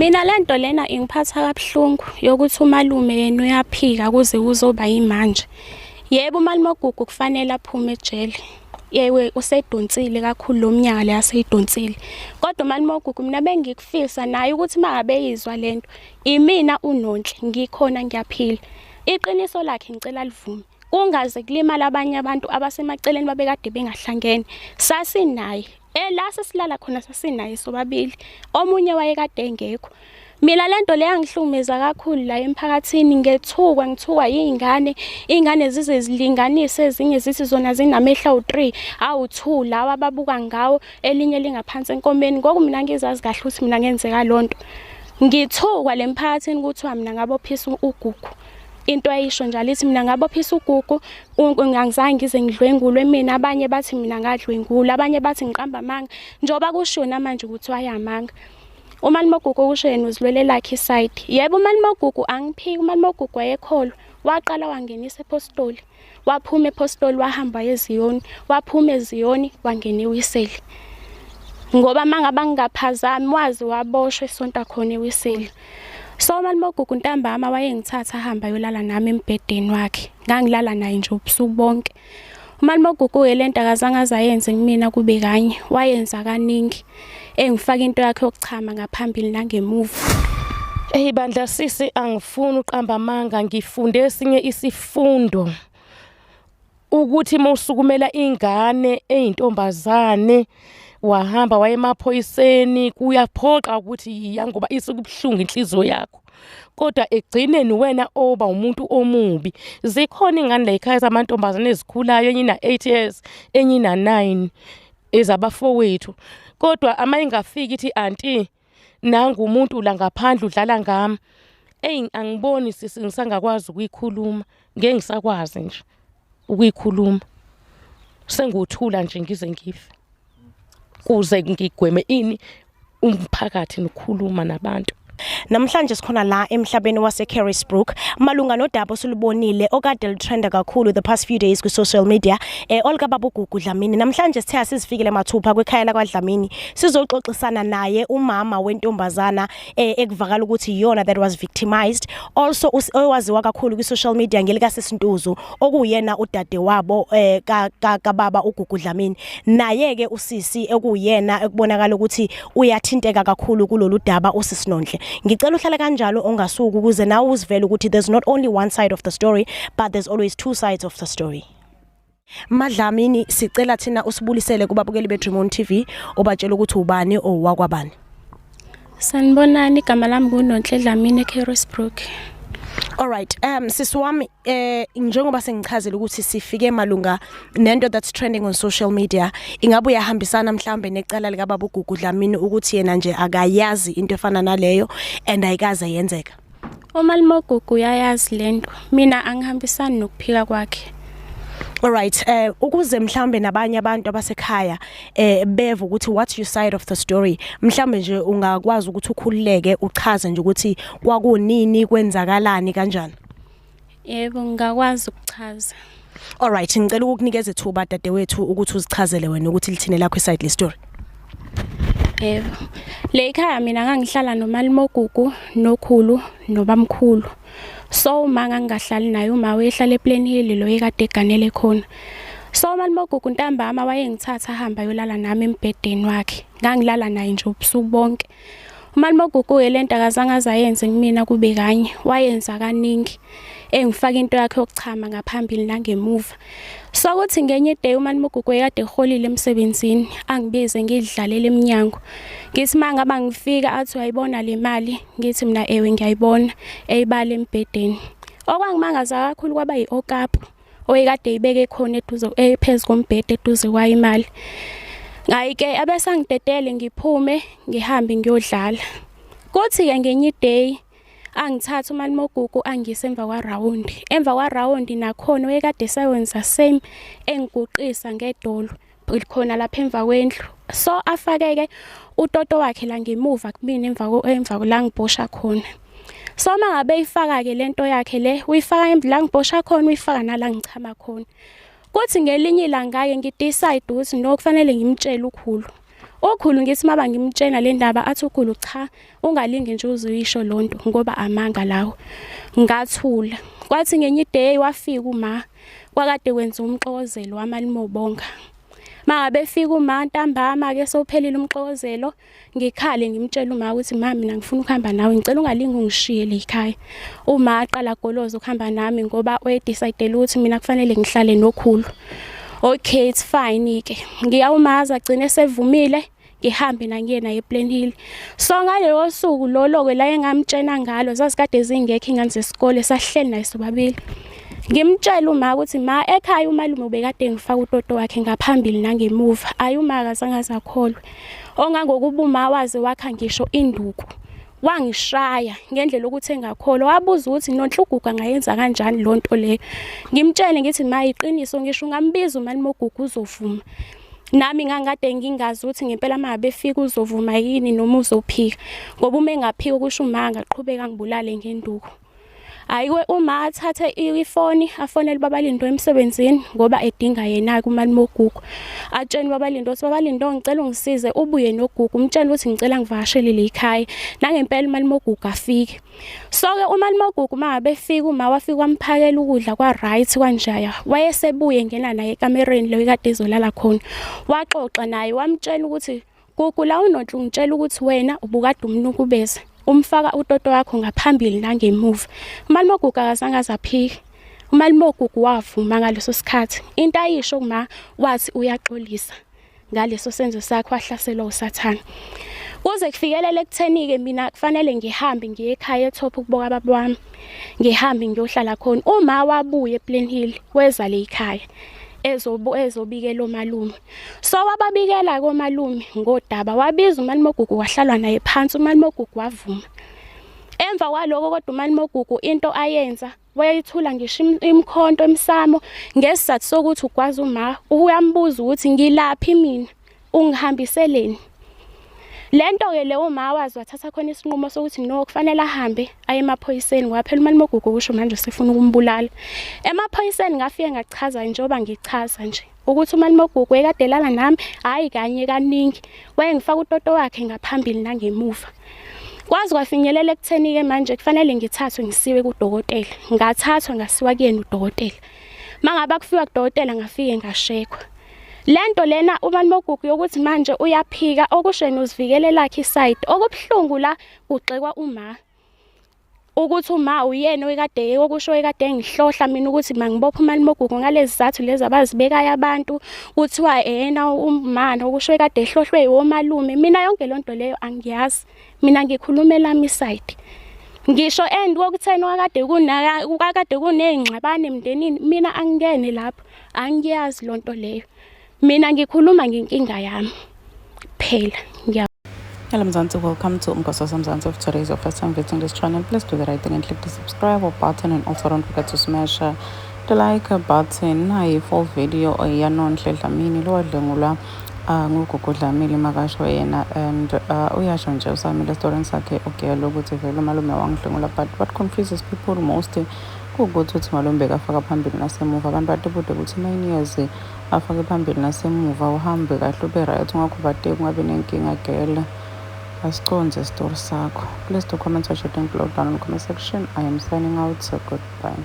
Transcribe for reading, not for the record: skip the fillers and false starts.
Mina lento lena ingiphatha kabuhlungu yokuthi umalume yena uyaphika kuze kuzoba yimanje. Yebo umalume oGugu kufanele aphume ejele. Yewe usedonsile kakhulu lo mnyaka le aseyidonsile. Kodwa umalume oGugu mina bengikufisa naye ukuthi mangabe yizwa lento imina uNonhle ngikhona ngiyaphila. Iqiniso lakhe ngicela livume. Kungaze kulimala abanye abantu abasemaceleni babekade bengahlangene. Sasinaye la sesilala khona sasinaye sobabili. Omunye wayekade engekho. Mina lento le yangihlumeza kakhulu la emphakathini ngithukwa ingane zize zilinganise ezinye zithi zona zinamehla u3 awu2 lawa ababuka ngawo elinye lingaphansi enkomeni ngoku mina ngizazi kahle ukuthi mina ngenzeka lonto. Ngithukwa lemphakathini kuthiwa mina ngabophisa uGugu. Into ayisho njalo ithi mina ngabophisa uGugu ngangizange ngize ngidlwengulwe mina abanye bathi mina ngadlwengula abanye bathi ngiqamba amanga njoba kusho namanje ukuthi wayamanga. Umalume oGugu kusho yena uzilwele lakhe iside. Yebo umalume oGugu angiphiki umalume oGugu wayekholwa. Waqala wangenisa ePostoli. Waphuma ePostoli wahamba eZiyoni. Waphuma eZiyoni wangena eWeseli. Ngoba mangaba ngingaphazami wazi waboshwe esonta khona eWeseli. So umalume oGugu ntambama wayengithatha ahamba yolala nami embedeni wakhe. Ngangilala naye nje ubusuku bonke. Umalume oGugu lento akazange azayenze kumina kube kanye. Wayenza kaningi. Engifaka into yakhe yokuchama ngaphambili nangemuva. Bandla sisi angifuni uqamba amanga ngifunde esinye isifundo ukuthi mawusukumela ingane eyintombazane wahamba waye emaphoyiseni kuyaphoqa ukuthi yiya ngoba isukubhlungu inhliziyo yakho. Kodwa egcineni wena oba umuntu omubi. Zikhona ingane la ekhaya zamantombazane ezikhulayo enye ina 8 years enye ina 9 ezabafowethu. Kodwa ama ingafiki ithi auntie nanga umuntu la ngaphandle udlala ngami. Angiboni sisi ngisangakwazi ukuyikhuluma. Ngeke ngisakwazi nje ukuyikhuluma. Senguthula nje ngize ngife. Kuze ngigweme ini umphakathi nokukhuluma nabantu. Namhlanje sikhona la emhlabeni waseCarrisbrook malunga nodaba osulubonile okade litrenda kakhulu the past few days ku social media Olga Baba uGugu Dlamini. Namhlanje sithe sizifikele mathupha kwekhaya lakwa Dlamini sizoxoxisana naye umama wentombazana ekuvakala ukuthi iyona that was victimized, also owaziwa kakhulu ku social media ngelika Sesintuzu okuyena udade wabo kaBaba uGugu Dlamini. Naye ke usisi ekuyena ekubonakala ukuthi uyathinteka kakhulu kulolu daba usisi Nonhle. Ngicela uhlale kanjalo ongasuku ukuze nawe uzivele ukuthi there's not only one side of the story but there's always two sides of the story. Madlamini sicela thina usibulisele kubabukeli beDream On TV obatshela ukuthi ubani owakwabani. Sanibonani igama lami nguNonhle Dlamini eCarrisbrook. Alright, sisiwami njengoba sengichazela ukuthi sifike malunga nento that's trending on social media, ingabe uyahambisana mhlambe necala lika Baba uGugu Dlamini ukuthi yena nje akayazi into efana naleyo and ayikaze yenzeka? Umalume oGugu uyayazi lento. Mina angihambisani nokuphika kwakhe. Alright, ukuze mhlambe nabanye abantu abasekhaya beva ukuthi what's your side of the story, mhlambe nje ungakwazi ukuthi ukhululeke uchaze nje ukuthi kwakunini kwenzakalani kanjani? Yebo ngakwazi ukuchaza. Alright, ngicela ukukunikeza ithuba dadewethu ukuthi uzichazele wena ukuthi lithine lakho iside le story. Yebo. Le ekhaya mina ngangihlala nomalume oGugu nokhulu nobamkhulu. So uma ngangahlali naye uma wehlala ePlan Hill lo ekade eganele khona. So umalume oGugu ntambama wayengithatha ahamba yolala nami embedeni wakhe. Ngangilala naye nje ubusuku bonke. Umalume oGugu lento akazange azayenze kumina kube kanye. Wayenza kaningi. Engifaka into yakhe yokuchama ngaphambili nangemuva. So kuthi ngenye day umalume oGugu ekade eholile emsebenzini angibize ngidlalela eminyango. Ngithi mangaba ngifika athi uyayibona le mali, ngithi mina ewe ngiyayibona, eyibala embedeni. Okwangimangaza kakhulu kwaba yiOkapu oyekade ibeke khona eduze ephezulu kombhede eduze kwayo imali. Ngayike abesangidedele ngiphume ngihambe ngiyodlala. Kuthi ke ngenye day angithatha umalume oGugu angise emva kwa round. Emva kwa round nakhona oyekade sayenza same engiguqisa ngedolo khona lapha emva kwendlu. So afakeke utoto wakhe la ngemuva kumina emva la ngibosha khona. So mangabe ifaka ke lento yakhe le uyifaka la ngibosha khona uyifaka nala ngichama khona. Kuthi ngelinye ilanga ke ngidecide ukuthi no kufanele ngimtshele ukhulu Ukhulu ngithi maba ngimtshela le ndaba athi ukhulu cha ungalingi nje uzuyisho lonto ngoba amanga lawo. Ngathula. Kwathi ngenye iday wafika uma kwakade kwenza umxokozelo wamalimobonga. Mangabe fika uma ntambama ke sophelile umxokozelo ngikhale ngimtshela uma ukuthi mama mina ngifuna ukuhamba nawe ngicela ungalingi ungishiye le ekhaya. Uma aqala goloza ukuhamba nami ngoba wedecide ukuthi mina kufanele ngihlale nokhulu. Okay it's fine ke. Ngiyawumaza agcine sevumile ngihambe nangiyena ePlainhill. So ngalelo suku lolo ke la engamtshena ngalo zasikade zingekho ingane zesikole sahleli naye sobabili. Ngimtshela uma ukuthi ma ekhaya umalume ubekade ngifaka utoto wakhe ngaphambili nangemuva ayuma akazange azakholwe. Ongangokuba uma wazi wakha ngisho induku wangishaya ngendlela ukuthi engakholwa wabuza ukuthi noNhlugugu angayenza kanjani lonto leyo. Ngimtshele ngithi ma iqiniso ngisho ungambiza umalume oGugu uzovuma. Nami ngangade ngingazi ukuthi ngempela mabe efika uzovuma yini noma uzophika ngoba uma engaphika kusho uma ngaqhubeka ngibulale ngenduku. Ayiwe uma athathe ifoni afonele babalindo emsebenzini ngoba edinga yena kumalume oGugu. Atsheni babalindo ukuthi babalindo ngicela ungisize ubuye noGugu umtshela ukuthi ngicela ngivakashele le ekhaya nangempela umalume oGugu afike. So ke umalume oGugu mangabe efika uma wafika wamphakela ukudla kwa right kanjaya wayesebuye ngena naye ekamereni leyo kade ezolala khona. Waxoxa naye wamtshela ukuthi Gugu la uNonhle ngitshela ukuthi wena ubukade umnukubeze umfaka utoto wakho ngaphambili nangemuva. Umalume oGugu akazange azaphika. Umalume oGugu wavuma ngaleso sikhathi. Into ayisho kuma wathi uyaxolisa ngaleso senzo sakhe wahlaselwa uSathane. Kuze kufikelele ekutheni ke mina kufanele ngihambe ngiye ekhaya eThopha ukuboka baba wami. Ngihambe ngiyohlala khona. Uma wabuye ePlainhill weza le ekhaya ezobikela omalume. So wababikela komalume ngodaba wabiza umalume oGugu wahlalwa naye phansi umalume oGugu wavuma. Emva kwaloko kodwa umalume oGugu into ayenza wayithula ngisho imkhonto emsamo ngesizathu sokuthi ukwazi uma uyambuza ukuthi ngilaphi mina ungihambiseleni. Lento ke leyo uma wazi wathatha khona isinqumo sokuthi no kufanele ahambe aye emaphoyiseni ngoba phela umalume oGugu kusho manje sifuna ukumbulala. Emaphoyiseni ngafike ngachaza njengoba ngichaza nje ukuthi umalume oGugu ekadelala nami hayi kanye kaningi wayengifaka utoto wakhe ngaphambili nangemuva. Kwazi kwafinyelela ekutheni ke manje kufanele ngithathwe ngisiwe kudokotela. Ngathathwa ngasiwa kuyena udokotela. Mangabe kufika kudokotela ngafike ngashekwa. Lento lena umalume oGugu yokuthi manje uyaphika okushena uzivikele lakhe iside okubhlungu la kugxekwa uma ukuthi uma uyena oyekade okusho ekade ngihlohla mina ukuthi mangibopha umalume oGugu ngalezi zathu lezi abazibekayo abantu kuthiwa yena umama okusho ekade ehlohlwe yomalume. Mina yonke lonto leyo angiyazi. Mina ngikhulumela mi side. Ngisho kokuthena wakade kunezingxabane emndenini mina angingene lapho angiyazi lonto leyo. Mina ngikhuluma ngenkinga yami phela. Hello Mzansi, welcome to Umkhosi Mzansi. If today is your first time visiting this channel, please do the right thing and click the subscribe button, and also don't forget to smash the like button. Hayi full video yaNonhle Dlamini lo wadlengulwa nguGugu Dlamini makasho yena and uyasho nje usamile story sakhe ogelo ukuthi vele umalume wangidlengula, but what confuses people most ukuthi umalume bekafaka phambili nasemuva. Abantu badebude ukuthi 9 years afake phambili nasemuva uhambe kahle ube right ungakho bade kungabe nenkinga gele. Asiconze story sakho. Please do comment what you think below down in the comment section. I am signing out, so goodbye.